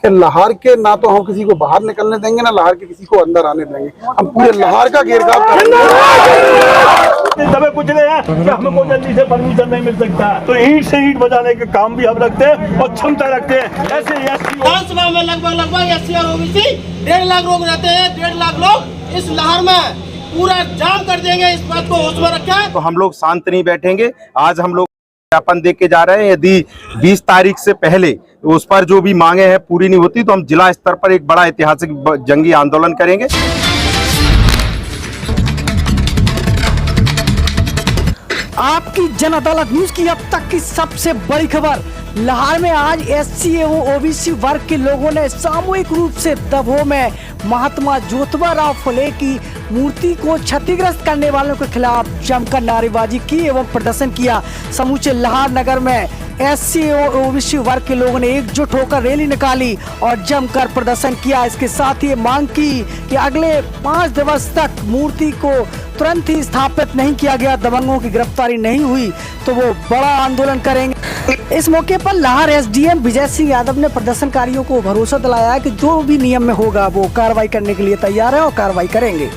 कि लाहौर के ना तो हम किसी को बाहर निकलने देंगे ना लाहौर के किसी को अंदर आने देंगे। हम पूरे लाहौर का घेराव करेंगे। दबे कुछ नहीं है कि हमको जल्दी से परमिशन नहीं मिल सकता, तो ईंट से ईंट बजाने का काम भी हम रखते हैं और क्षमता रखते हैं। ऐसे विधानसभा में लगभग SC और OBC 1.5 लाख लोग रहते हैं। 1.5 लाख लोग इस लाहौर में पूरा जाम कर देंगे, इस बात को होश में रखें। तो हम लोग शांत नहीं बैठेंगे। आज हम लोग ज्ञापन दे के जा रहे हैं, यदि 20 तारीख से पहले उस पर जो भी मांगे हैं पूरी नहीं होती तो हम जिला स्तर पर एक बड़ा ऐतिहासिक जंगी आंदोलन करेंगे। आपकी जन अदालत न्यूज की अब तक की सबसे बड़ी खबर। लाहौर में आज SC एवं OBC वर्ग के लोगों ने सामूहिक रूप से दबों में महात्मा ज्योतिबा राव फुले की मूर्ति को क्षतिग्रस्त करने वालों के खिलाफ जमकर नारेबाजी की एवं प्रदर्शन किया। समूचे लाहौर नगर में SC एवं OBC वर्ग के लोगों ने एकजुट होकर रैली निकाली और जमकर प्रदर्शन किया। इसके साथ ही मांग की कि अगले 5 दिवस तक मूर्ति को तुरंत ही स्थापित नहीं किया गया, दबंगों की गिरफ्तारी नहीं हुई तो वो बड़ा आंदोलन करेंगे। इस मौके पर लाहौर SDM विजय सिंह यादव ने प्रदर्शनकारियों को भरोसा दिलाया कि जो भी नियम में होगा वो कार्रवाई करने के लिए तैयार है और कार्रवाई करेंगे।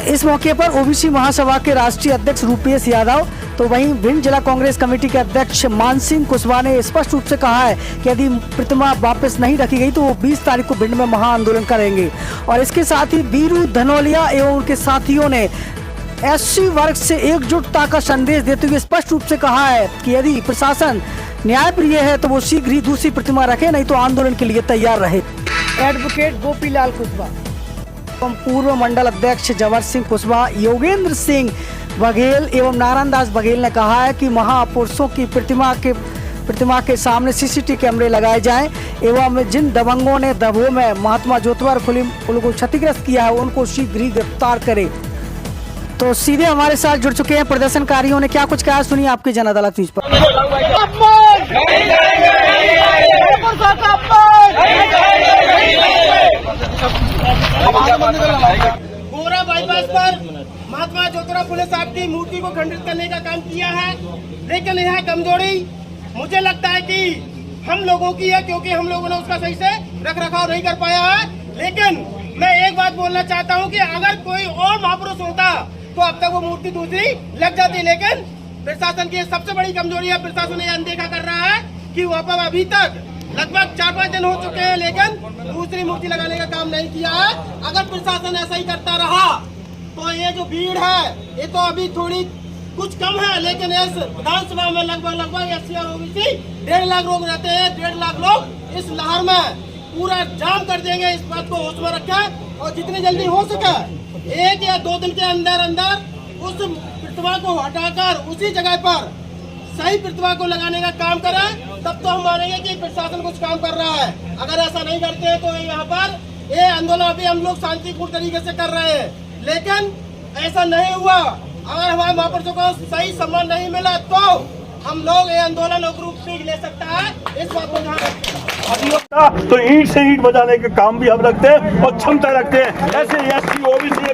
इस मौके पर OBC महासभा के राष्ट्रीय अध्यक्ष रूपेश यादव तो वहीं भिंड जिला कांग्रेस कमेटी के अध्यक्ष मान सिंह कुशवाहा ने स्पष्ट रूप से कहा है कि यदि प्रतिमा वापस नहीं रखी गई तो वो 20 तारीख को भिंड में महा आंदोलन करेंगे। और इसके साथ ही बीरू धनौलिया एवं उनके साथियों ने SC वर्ग से एकजुटता का संदेश देते हुए स्पष्ट रूप से कहा है कि यदि प्रशासन न्यायप्रिय है तो वो शीघ्र ही दूसरी प्रतिमा रखे, नहीं तो आंदोलन के लिए तैयार रहे। एडवोकेट गोपीलाल कुशवाहा, पूर्व मंडल अध्यक्ष जवर सिंह कुशवाहा, योगेंद्र सिंह बघेल एवं नारायण दास बघेल ने कहा है कि महापुरुषों की प्रतिमा के सामने CCTV कैमरे लगाए जाएं एवं जिन दबंगों ने दबों में महात्मा ज्योतिबा फुले को क्षतिग्रस्त किया है उनको शीघ्र ही गिरफ्तार करे। तो सीधे हमारे साथ जुड़ चुके हैं प्रदर्शनकारियों ने, क्या कुछ कहा सुनिए आपकी जन अदालत न्यूज पर। गोरा बाईपास पर महात्मा ज्योतिबा फुले साहब की मूर्ति को खंडित करने का काम किया है, लेकिन यह कमजोरी मुझे लगता है कि हम लोगों की है, क्योंकि हम लोगों ने उसका सही से रख रखाव नहीं कर पाया है। लेकिन मैं एक बात बोलना चाहता हूं कि अगर कोई और महापुरुष होता तो अब तक वो मूर्ति दूसरी लग जाती, लेकिन प्रशासन की सबसे बड़ी कमजोरी है। प्रशासन ये अनदेखा कर रहा है कि वहाँ पर अभी तक लगभग 4-5 दिन हो चुके हैं, लेकिन दूसरी मूर्ति लगाने का काम नहीं किया है। अगर प्रशासन ऐसा ही करता रहा तो ये जो भीड़ है ये तो अभी थोड़ी कुछ कम है, लेकिन इस विधानसभा में लगभग SC और OBC 1.5 लाख लोग रहते हैं। 1.5 लाख लोग इस लाहौर में पूरा जाम कर देंगे, इस बात को होश में रखें और जितनी जल्दी हो सके 1 या 2 दिन के अंदर उस प्रतिमा को हटाकर उसी जगह पर सही प्रतिमा को लगाने का काम करें, तब तो हम मानेंगे कि प्रशासन कुछ काम कर रहा है। अगर ऐसा नहीं करते हैं तो यहाँ पर ये आंदोलन अभी हम लोग शांतिपूर्ण तरीके से कर रहे हैं, लेकिन ऐसा नहीं हुआ। अगर हमारे महापुरुषों को सही सम्मान नहीं मिला तो हम लोग ये आंदोलन रूप से ले सकता है, इस बात को ध्यान रखें। तो ईंट से ईंट बजाने का काम भी हम रखते हैं और क्षमता रखते हैं। ऐसे SC OBC है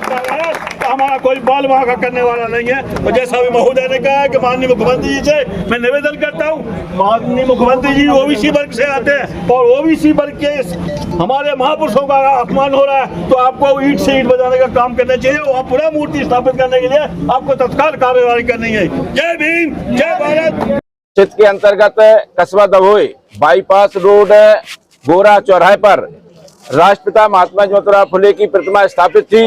तो हमारा कोई बाल वाका करने वाला नहीं है। और जैसा भी महोदय ने कहा कि माननीय मुख्यमंत्री जी से मैं निवेदन करता हूँ, माननीय मुख्यमंत्री जी OBC वर्ग से आते हैं और OBC वर्ग के हमारे महापुरुषों का अपमान हो रहा है, तो आपको ईंट से ईंट बजाने का काम करना चाहिए और पूरा मूर्ति स्थापित करने के लिए आपको तत्काल कार्यवाही करनी है। जय भीम, जय भारत। क्षेत्र के अंतर्गत कस्बा दभोई बाईपास रोड गोरा चौराहे पर राष्ट्रपिता महात्मा ज्योतिबा फुले की प्रतिमा स्थापित थी,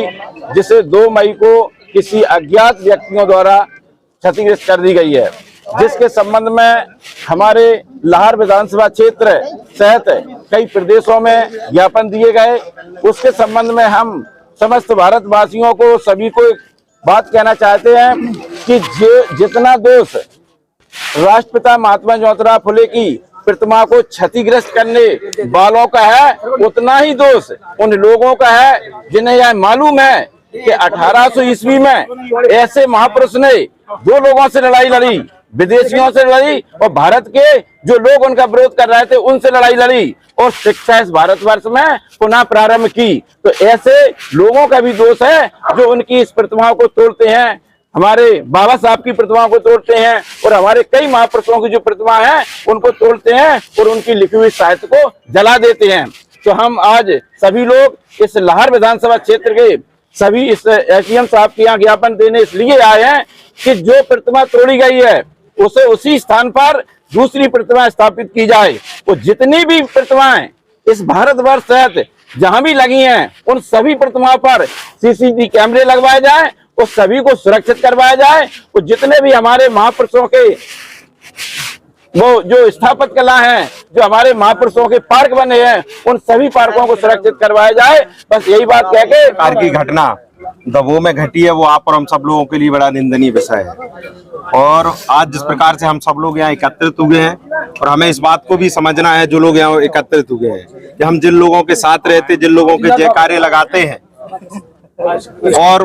जिसे 2 मई को किसी अज्ञात व्यक्तियों द्वारा क्षतिग्रस्त कर दी गई है, जिसके संबंध में हमारे लाहौर विधानसभा क्षेत्र सहित कई प्रदेशों में ज्ञापन दिए गए। उसके संबंध में हम समस्त भारतवासियों को सभी को एक बात कहना चाहते हैं कि जितना दोष राष्ट्रपिता महात्मा ज्योतिबा फुले की प्रतिमा को क्षतिग्रस्त करने वालों का है, उतना ही दोष उन लोगों का है जिन्हें यह मालूम है कि 1800 ईस्वी में ऐसे महापुरुष ने 2 लोगों से लड़ाई लड़ी, विदेशियों से लड़ी और भारत के जो लोग उनका विरोध कर रहे थे उनसे लड़ाई लड़ी और शिक्षा इस भारतवर्ष में पुनः प्रारंभ की। तो ऐसे लोगों का भी दोष है जो उनकी इस प्रतिमाओं को तोड़ते हैं, हमारे बाबा साहब की प्रतिमाओं को तोड़ते हैं और हमारे कई महापुरुषों की जो प्रतिमा है उनको तोड़ते हैं और उनकी लिखी हुई साहित्य को जला देते हैं। तो हम आज सभी लोग इस लाहौर विधानसभा क्षेत्र के सभी इस एसडीएम साहब के यहाँ ज्ञापन देने इसलिए आए हैं कि जो प्रतिमा तोड़ी गई है उसे उसी स्थान पर दूसरी प्रतिमा स्थापित की जाए। वो जितनी भी प्रतिमाएं इस भारतवर्ष सहित जहां भी लगी हैं उन सभी प्रतिमाओं पर सीसीटीवी कैमरे लगवाए जाएं और सभी को सुरक्षित करवाया जाए। और जितने भी हमारे महापुरुषों के वो जो स्थापत कला है, जो हमारे महापुरुषों के पार्क बने हैं, उन सभी पार्कों को सुरक्षित करवाया जाए। बस यही बात कह के प्रकार की घटना दबों में घटी है वो आप और हम सब लोगों के लिए बड़ा निंदनीय विषय है। और आज जिस प्रकार से हम सब लोग यहाँ एकत्रित हुए हैं और हमें इस बात को भी समझना है, जो लोग यहाँ एकत्रित हुए हैं, कि हम जिन लोगों के साथ रहते, जिन लोगों के जयकारे लगाते हैं और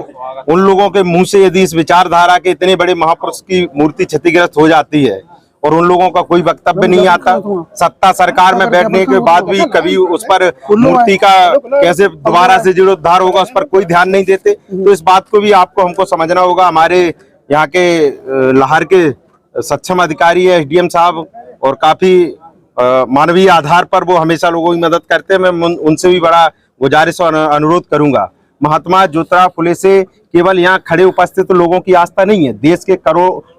उन लोगों के मुंह से यदि इस विचारधारा के इतने बड़े महापुरुष की मूर्ति क्षतिग्रस्त हो जाती है और उन लोगों का कोई वक्तव्य नहीं आता, सत्ता सरकार में बैठने के बाद भी कभी उस पर मूर्ति का कैसे दोबारा से जीर्णोद्धार होगा उस पर कोई ध्यान नहीं देते। तो इस बात को भी आपको हमको समझना होगा। हमारे यहाँ के लाहौर के सक्षम अधिकारी है एसडीएम साहब और काफी मानवीय आधार पर वो हमेशा लोगों की मदद करते हैं। मैं उनसे भी बड़ा गुजारिश और अनुरोध करूंगा, महात्मा ज्योतिराव फुले से केवल यहाँ खड़े उपस्थित लोगों की आस्था नहीं है, देश के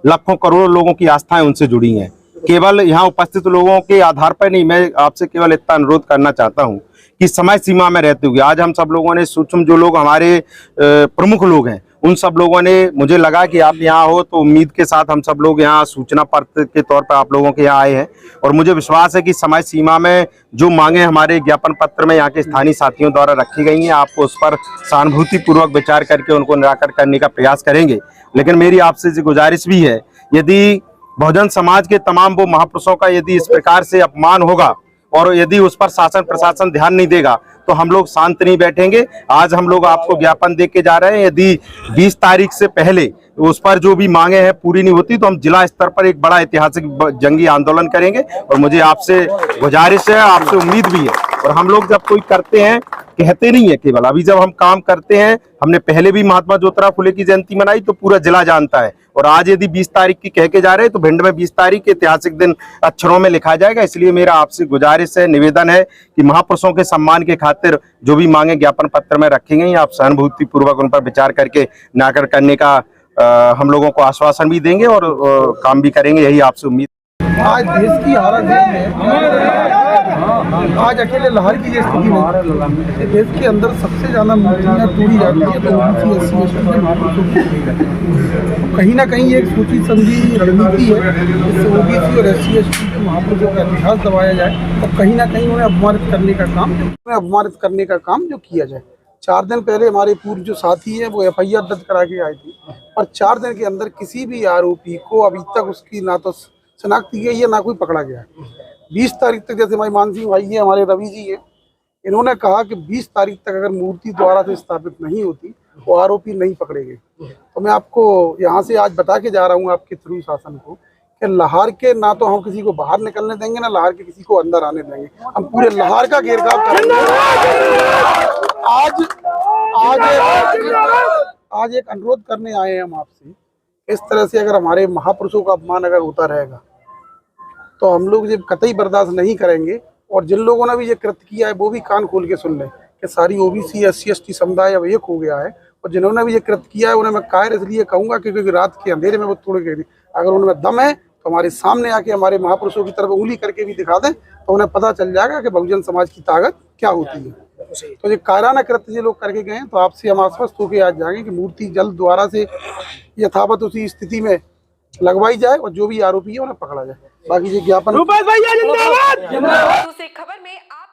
लाखों करोड़ों लोगों की आस्थाएं उनसे जुड़ी हैं। केवल यहाँ उपस्थित लोगों के आधार पर नहीं, मैं आपसे केवल इतना अनुरोध करना चाहता हूँ कि समय सीमा में रहते हुए आज हम सब लोगों ने सूक्ष्म जो लोग हमारे प्रमुख लोग हैं उन सब लोगों ने, मुझे लगा कि आप यहाँ हो तो उम्मीद के साथ हम सब लोग यहाँ सूचना पत्र के तौर पर आप लोगों के यहाँ आए हैं। और मुझे विश्वास है कि समय सीमा में जो मांगे हमारे ज्ञापन पत्र में यहाँ के स्थानीय साथियों द्वारा रखी गई हैं, आप उस पर सहानुभूति पूर्वक विचार करके उनको निराकरण करने का प्रयास करेंगे। लेकिन मेरी आपसे गुजारिश भी है, यदि बहुजन समाज के तमाम वो महापुरुषों का यदि इस प्रकार से अपमान होगा और यदि उस पर शासन प्रशासन ध्यान नहीं देगा तो हम लोग शांत नहीं बैठेंगे। आज हम लोग आपको ज्ञापन दे के जा रहे हैं, यदि 20 तारीख से पहले उस पर जो भी मांगे हैं पूरी नहीं होती तो हम जिला स्तर पर एक बड़ा ऐतिहासिक जंगी आंदोलन करेंगे। और मुझे आपसे गुजारिश है, आपसे उम्मीद भी है। और हम लोग जब कोई करते हैं, कहते नहीं है केवल, अभी जब हम काम करते हैं, हमने पहले भी महात्मा ज्योतिराव फुले की जयंती मनाई तो पूरा जिला जानता है। और आज यदि 20 तारीख की कह के जा रहे हैं तो भिंड में 20 तारीख के ऐतिहासिक दिन अक्षरों में लिखा जाएगा। इसलिए मेरा आपसे गुजारिश है, निवेदन है कि महापुरुषों के सम्मान के खातिर जो भी मांगे ज्ञापन पत्र में रखी गई, आप सहानुभूति पूर्वक उन पर विचार करके निराकरण करने का हम लोगों को आश्वासन भी देंगे और काम भी करेंगे, यही आपसे उम्मीद। आज देश की हालत है, आज अकेले लाहौर की ये स्थिति नहीं, देश के अंदर सबसे ज्यादा मूर्तियाँ तोड़ी जाती है तो ओबीसी SC ST के महापुरुषों की तोड़ी जाती है। कहीं ना कहीं एक सोची समझी रणनीति है जिससे ओबीसी और SC ST के महापुरुषों का इतिहास दबाया जाए और कहीं ना कहीं उन्हें अपमानित करने का काम जो किया जाए। 4 दिन पहले हमारे पूर्व जो साथी हैं वो FIR दर्ज करा के आए थे और 4 दिन के अंदर किसी भी आरोपी को अभी तक उसकी ना तो शनाख्त की गई है ना कोई पकड़ा गया। 20 तारीख तक, जैसे हमारे मान सिंह भाई है, हमारे रवि जी हैं, इन्होंने कहा कि 20 तारीख तक अगर मूर्ति द्वारा से स्थापित नहीं होती तो आरोपी नहीं पकड़े गए। तो मैं आपको यहाँ से आज बता के जा रहा हूँ आपके थ्रू शासन को कि लाहौर के ना तो हम किसी को बाहर निकलने देंगे, ना लाहौर के किसी को अंदर आने देंगे। हम पूरे लाहौर का घेराव करेंगे। आज एक अनुरोध करने आए हैं हम आपसे, इस तरह से अगर हमारे महापुरुषों का अपमान अगर होता रहेगा तो हम लोग ये कतई बर्दाश्त नहीं करेंगे। और जिन लोगों ने भी ये कृत्य किया है वो भी कान खोल के सुन लें कि सारी ओबीसी SC ST समुदाय अब एक हो गया है। और जिन्होंने भी ये कृत्य किया है उन्हें मैं कायर इसलिए कहूँगा क्योंकि रात के अंधेरे में वो तोड़ गए थे। अगर उनमें दम है तो हमारे सामने आके हमारे महापुरुषों की तरफ उंगली करके भी दिखा दें तो उन्हें पता चल जाएगा कि बहुजन समाज की ताकत क्या होती है। तो ये कायराना कृत्य ये लोग करके गए हैं, तो आपसे हम आश्वस्त होकर आज जाएंगे कि मूर्ति जल्द दोबारा से यथावत उसी स्थिति में लगवाई जाए और जो भी आरोपी है उन्हें पकड़ा जाए। बाकी ये ज्ञापन दूसरी खबर में आप